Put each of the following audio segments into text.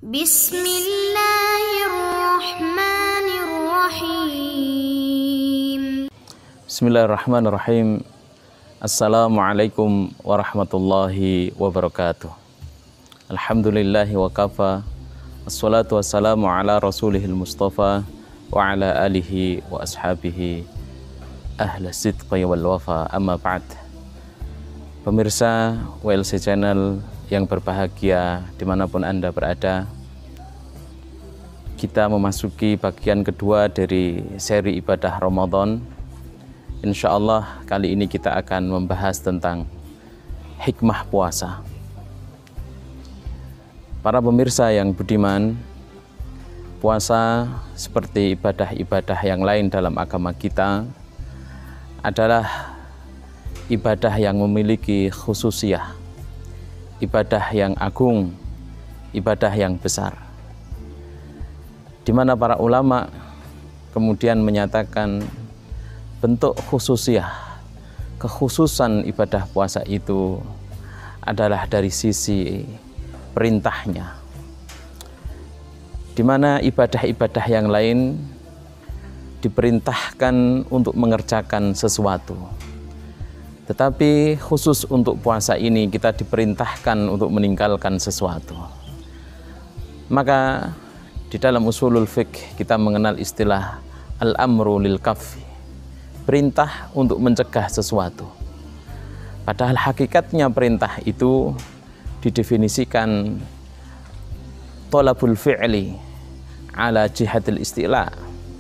Bismillahirrahmanirrahim. Bismillahirrahmanirrahim. Assalamualaikum warahmatullahi wabarakatuh. Alhamdulillahi wa kafa. Assalatu wassalamu ala rasulihil mustafa wa ala alihi wa ashabihi ahla sidqi wal wafa, amma ba'd. Pemirsa WLC Channel yang berbahagia dimanapun Anda berada, kita memasuki bagian kedua dari seri ibadah Ramadan. Insya Allah kali ini kita akan membahas tentang hikmah puasa. Para pemirsa yang budiman, puasa seperti ibadah-ibadah yang lain dalam agama kita adalah ibadah yang memiliki khususiyah, ibadah yang agung, ibadah yang besar, di mana para ulama kemudian menyatakan bentuk khususiyah, kekhususan ibadah puasa itu adalah dari sisi perintahnya, di mana ibadah-ibadah yang lain diperintahkan untuk mengerjakan sesuatu, tetapi khusus untuk puasa ini kita diperintahkan untuk meninggalkan sesuatu. Maka di dalam usulul fiqh kita mengenal istilah al-amru lil kaffi, perintah untuk mencegah sesuatu. Padahal hakikatnya perintah itu didefinisikan thalabul fi'li ala jihadil istila.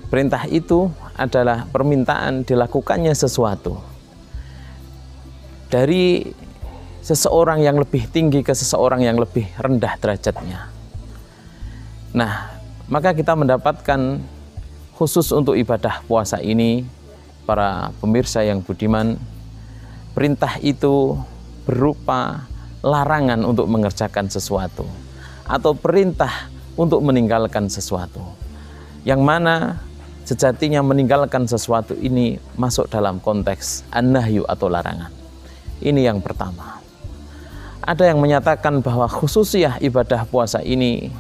Perintah itu adalah permintaan dilakukannya sesuatu dari seseorang yang lebih tinggi ke seseorang yang lebih rendah derajatnya. Nah, maka kita mendapatkan khusus untuk ibadah puasa ini, para pemirsa yang budiman, perintah itu berupa larangan untuk mengerjakan sesuatu atau perintah untuk meninggalkan sesuatu, yang mana sejatinya meninggalkan sesuatu ini masuk dalam konteks an-nahyu atau larangan. Ini yang pertama. Ada yang menyatakan bahwa khususiyah ibadah puasa ini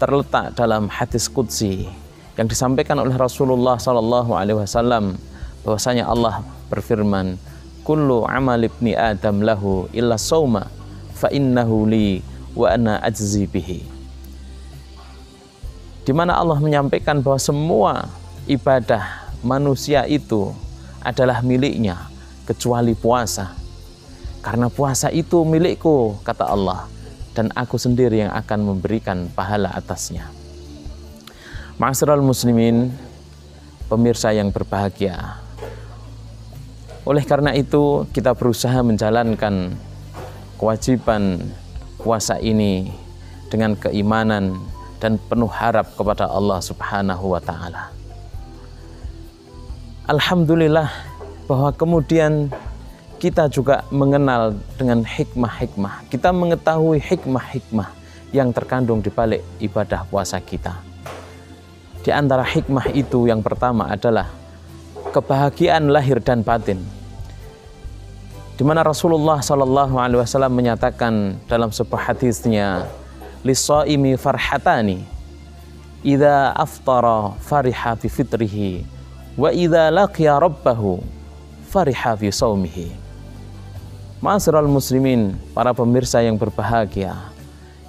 terletak dalam hadis qudsi yang disampaikan oleh Rasulullah SAW, bahwasanya Allah berfirman, kullu amal ibni adam lahu illa sauma fa innahu li wa ana ajzi bihi. Di mana Allah menyampaikan bahwa semua ibadah manusia itu adalah miliknya kecuali puasa, karena puasa itu milikku, kata Allah, dan aku sendiri yang akan memberikan pahala atasnya. Ma'asyiral muslimin, pemirsa yang berbahagia, oleh karena itu kita berusaha menjalankan kewajiban puasa ini dengan keimanan dan penuh harap kepada Allah Subhanahu wa ta'ala. Alhamdulillah bahwa kemudian kita juga mengenal dengan hikmah-hikmah. Kita mengetahui hikmah-hikmah yang terkandung di balik ibadah puasa kita. Di antara hikmah itu yang pertama adalah kebahagiaan lahir dan batin, di mana Rasulullah SAW menyatakan dalam sebuah hadisnya, lis-shaimi farhatani, idza aftara fariha bi fitrihi, wa idza laqiya rabbahu fariha bi shaumihi. Ma'asyiral muslimin, para pemirsa yang berbahagia,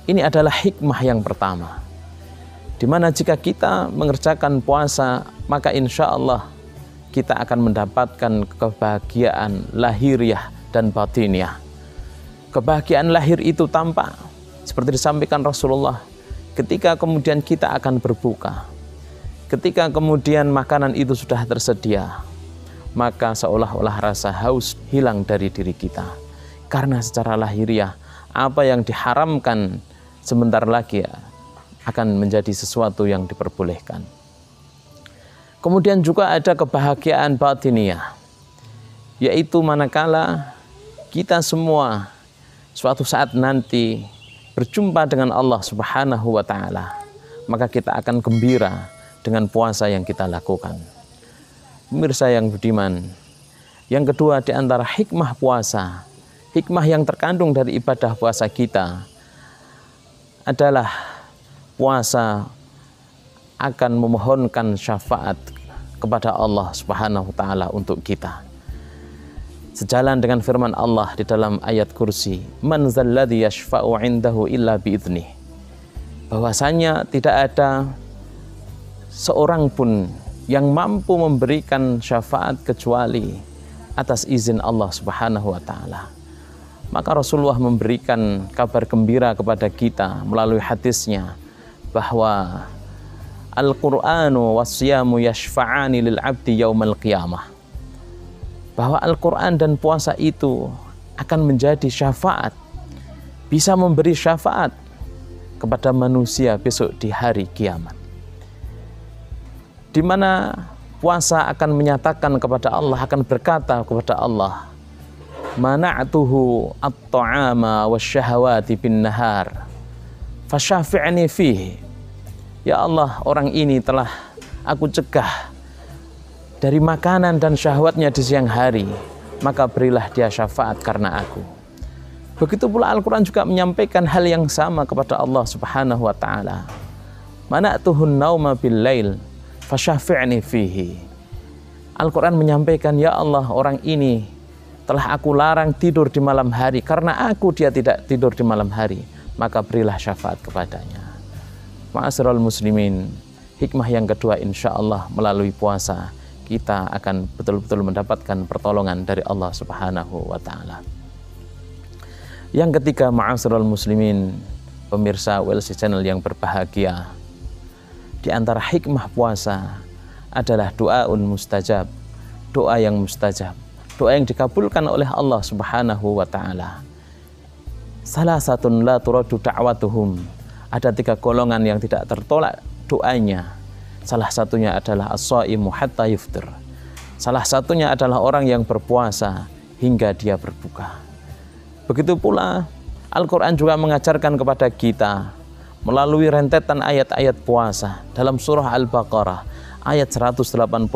ini adalah hikmah yang pertama, di mana jika kita mengerjakan puasa, maka insya Allah kita akan mendapatkan kebahagiaan lahiriah dan batiniah. Kebahagiaan lahir itu tampak seperti disampaikan Rasulullah, ketika kemudian kita akan berbuka, ketika kemudian makanan itu sudah tersedia, maka seolah-olah rasa haus hilang dari diri kita, karena secara lahiriah apa yang diharamkan sebentar lagi akan menjadi sesuatu yang diperbolehkan. Kemudian juga ada kebahagiaan batiniah, yaitu manakala kita semua suatu saat nanti berjumpa dengan Allah Subhanahu wa ta'ala, maka kita akan gembira dengan puasa yang kita lakukan. Pemirsa yang budiman, yang kedua di antara hikmah puasa, hikmah yang terkandung dari ibadah puasa kita adalah puasa akan memohonkan syafaat kepada Allah Subhanahu wa taala untuk kita. Sejalan dengan firman Allah di dalam ayat kursi, man zalladzi yashfa'u 'indahu illa bi'idnih. Bahwasanya tidak ada seorang pun yang mampu memberikan syafaat kecuali atas izin Allah Subhanahu wa taala. Maka Rasulullah memberikan kabar gembira kepada kita melalui hadisnya bahwa Al-Qur'anu was-siyamu yashfa'ani lil 'abdi yaumal qiyamah. Bahwa Al-Qur'an dan puasa itu akan menjadi syafaat, bisa memberi syafaat kepada manusia besok di hari kiamat. Di mana puasa akan menyatakan kepada Allah, akan berkata kepada Allah, mana'tuhu at-ta'ama wasyahawati bin nahar fasyafi'ni fihi. Ya Allah, orang ini telah aku cegah dari makanan dan syahwatnya di siang hari, maka berilah dia syafaat karena aku. Begitu pula Al-Quran juga menyampaikan hal yang sama kepada Allah Subhanahu wa ta'ala. Mana'tuhun nauma bil lail fasyafi'ni fihi. Al-Quran menyampaikan, ya Allah, orang ini telah aku larang tidur di malam hari, karena aku dia tidak tidur di malam hari, maka berilah syafaat kepadanya. Ma'asyiral muslimin, hikmah yang kedua insya Allah melalui puasa kita akan betul-betul mendapatkan pertolongan dari Allah Subhanahu wa ta'ala. Yang ketiga, ma'asyiral muslimin, pemirsa WLC Channel yang berbahagia, di antara hikmah puasa adalah doaun mustajab, doa yang mustajab, doa yang dikabulkan oleh Allah Subhanahu wa ta'ala. Salah satu la turadu da'watuhum, ada 3 golongan yang tidak tertolak doanya. Salah satunya adalah as-shaimu hatta yuftir. Salah satunya adalah orang yang berpuasa hingga dia berbuka. Begitu pula Al-Quran juga mengajarkan kepada kita melalui rentetan ayat-ayat puasa. Dalam surah Al-Baqarah ayat 186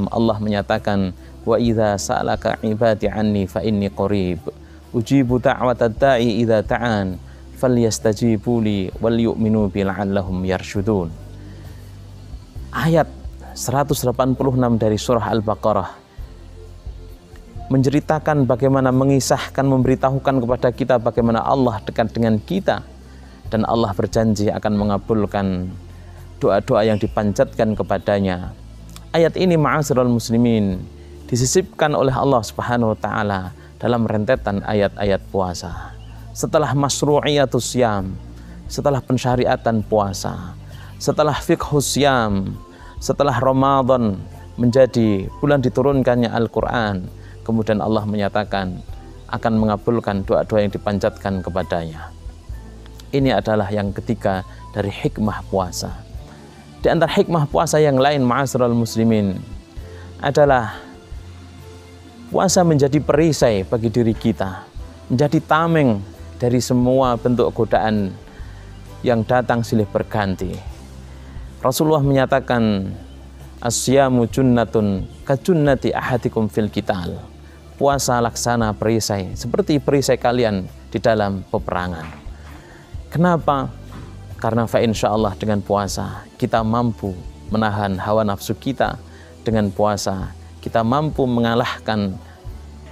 Allah menyatakan, wa idza sa'alaka ibadi anni fa inni qarib ujibu da'watad da'i idza ta'an falyastajibu li wal yu'minu bi la'allahum yarsyudun. Ayat 186 dari surah Al-Baqarah menceritakan bagaimana, mengisahkan, memberitahukan kepada kita bagaimana Allah dekat dengan kita, dan Allah berjanji akan mengabulkan doa-doa yang dipanjatkan kepadanya. Ayat ini, ma'asyiral muslimin, disisipkan oleh Allah Subhanahu wa ta'ala dalam rentetan ayat-ayat puasa. Setelah masyru'iyatus syam, setelah pensyariatan puasa, setelah fiqhus syam, setelah Ramadan menjadi bulan diturunkannya Al-Quran, kemudian Allah menyatakan akan mengabulkan doa-doa yang dipanjatkan kepadanya. Ini adalah yang ketiga dari hikmah puasa. Di antara hikmah puasa yang lain, ma'asyiral muslimin, adalah puasa menjadi perisai bagi diri kita, menjadi tameng dari semua bentuk godaan yang datang silih berganti. Rasulullah menyatakan, as-syamu junnatun kajunnati ahadikum fil qital. Puasa laksana perisai, seperti perisai kalian di dalam peperangan. Kenapa? Karena fa insyaallah dengan puasa kita mampu menahan hawa nafsu kita. Dengan puasa kita mampu mengalahkan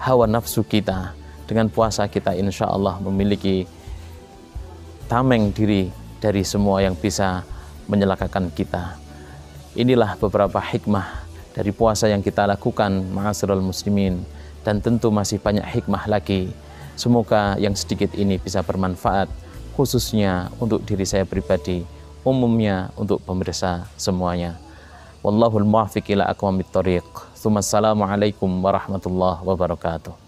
hawa nafsu kita. Dengan puasa kita insya Allah memiliki tameng diri dari semua yang bisa menyelakakan kita. Inilah beberapa hikmah dari puasa yang kita lakukan, ma'asyiral muslimin, dan tentu masih banyak hikmah lagi. Semoga yang sedikit ini bisa bermanfaat, khususnya untuk diri saya pribadi, umumnya untuk pemirsa semuanya. Wallahul muwaffiq ila aqwamit thoriq. Assalamualaikum warahmatullahi wabarakatuh.